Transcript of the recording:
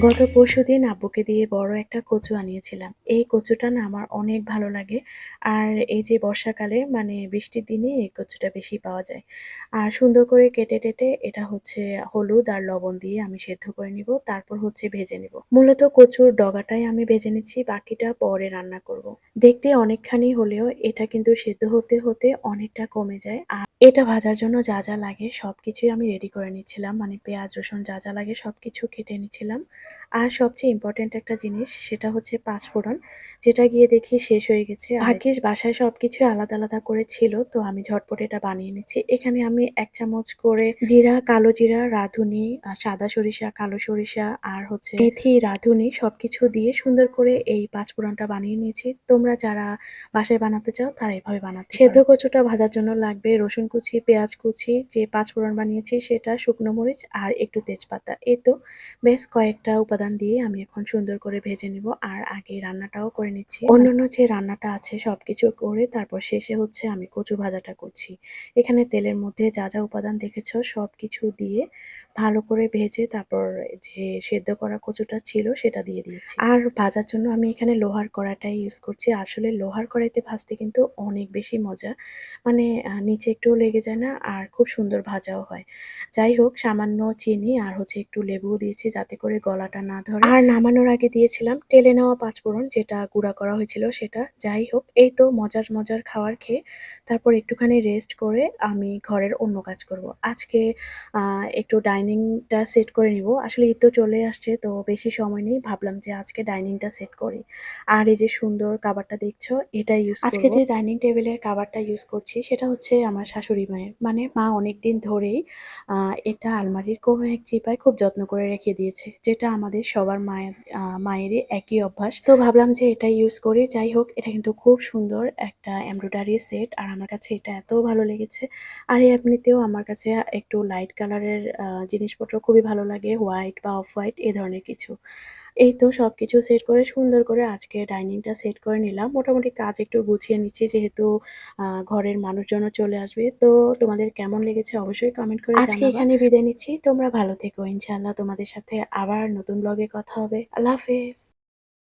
গত পরশুদিন আব্বুকে দিয়ে বড় একটা কচু আনিয়েছিলাম। এই কচুটা না আমার অনেক ভালো লাগে। আর এই যে বর্ষাকালে মানে বৃষ্টির দিনে এই কচুটা বেশি পাওয়া যায়। আর সুন্দর করে কেটে-টেটে এটা হচ্ছে হলুদ আর লবণ দিয়ে আমি সেদ্ধ করে নিব। তারপর হচ্ছে ভেজে নিব। মূলত কচুর ডগাটাই আমি ভেজে নিচ্ছি, বাকিটা পরে রান্না করব। দেখতে অনেকখানি হলেও এটা কিন্তু সেদ্ধ হতে, হতে অনেকটা কমে যায়। আর এটা ভাজার জন্য যা, যা লাগে সবকিছুই আমি রেডি করে নিচ্ছিলাম। মানে পেঁয়াজ, রসুন যা, যা লাগে সবকিছু কেটে নিচ্ছিলাম। আর সবচেয়ে ইম্পোর্টেন্ট একটা জিনিস সেটা হচ্ছে পাঁচফোড়ন, যেটা গিয়ে দেখি শেষ হয়ে গেছে। ভাগ্যিস বাসায় সবকিছুই আলাদা, আলাদা করে ছিল। তো আমি ঝটপট এটা বানিয়ে নিচ্ছি। এখানে আমি ১ চামচ করে জিরা, কালো জিরা, রাঁধুনি, সাদা সরিষা, কালো সরিষা আর হচ্ছে মেথি, রাঁধুনি সবকিছু দিয়ে সুন্দর করে এই পাঁচফোড়নটা বানিয়ে নিয়েছি। তোমরা যারা বাসায় বানাতে চাও তারা এভাবে বানাতে পারো। সেদ্ধ কচুটা ভাজার জন্য লাগবে রসুন কুচি, পেঁয়াজ কুচি, যে পাঁচফোড়ন বানিয়েছি সেটা, শুকনো মরিচ আর একটু তেজপাতা। এই তো বেশ কয়েকটা উপাদান দিয়ে আমি এখন সুন্দর করে ভেজে নিব। আর আগে রান্নাটাও করে নিচ্ছি। অন্যান্য যে রান্নাটা আছে সবকিছু করে তারপর শেষে হচ্ছে আমি কচু ভাজাটা করছি। এখানে তেলের মধ্যে যা, যা উপাদান দেখেছো সবকিছু দিয়ে ভালো করে ভেজে তারপর যে সেদ্ধ করা কচুটা ছিল সেটা দিয়ে দিয়েছি। আর ভাজার জন্য আমি এখানে লোহার কড়াইটাই ইউজ করছি। আসলে লোহার কড়াইতে ভাজতে কিন্তু অনেক বেশি মজা। মানে নিচে একটুও লেগে যায় না আর খুব সুন্দর ভাজাও হয়। যাই হোক, সামান্য চিনি আর হচ্ছে একটু লেবুও দিয়েছি যাতে করে গলাটা না ধরে। আর নামানোর আগে দিয়েছিলাম টেলে নেওয়া পাঁচফোড়ন, যেটা গুঁড়া করা হয়েছিল সেটা। যাই হোক, এই তো মজার, মজার খাবার খেয়ে তারপর একটুখানি রেস্ট করে আমি ঘরের অন্য কাজ করব। আজকে একটু ডাইনিংটা সেট করে নিব। আসলে ঈদ তো চলে আসছে, তো বেশি সময় নেই। ভাবলাম যে আজকে ডাইনিংটা সেট করি। আর এই যে সুন্দর কাভারটা দেখছো এটা ইউজ করব। আজকে যে ডাইনিং টেবিলের কাভারটা ইউজ করছি সেটা হচ্ছে আমার শাশুড়ি মায়ের। মানে মা অনেকদিন ধরেই এটা আলমারির কোনো এক চিপায় খুব যত্ন করে রেখে দিয়েছে। যেটা আমাদের সবার মায়েরই একই অভ্যাস। তো ভাবলাম যে এটা ইউজ করি। যাই হোক, এটা কিন্তু খুব সুন্দর একটা এমব্রয়ডারি সেট আর আমার কাছে এটা এত ভালো লেগেছে। আর এমনিতেও আমার কাছে একটু লাইট কালারের জিনিসপত্র খুবই ভালো লাগে। হোয়াইট বা অফ হোয়াইট এ ধরনের কিছু। এই তো সবকিছু সেট করে সুন্দর করে আজকে ডাইনিংটা সেট করে নিলাম। মোটামুটি কাজ একটু গুছিয়ে নিচ্ছি যেহেতু ঘরের মানুষজনও চলে আসবে। তো তোমাদের কেমন লেগেছে অবশ্যই কমেন্ট করে জানাবা। আজকে এখানে বিদায় নিচ্ছি। তোমরা ভালো থেকো। ইনশাআল্লাহ তোমাদের সাথে আবার নতুন ব্লগে কথা হবে। আল্লাহ হাফেজ।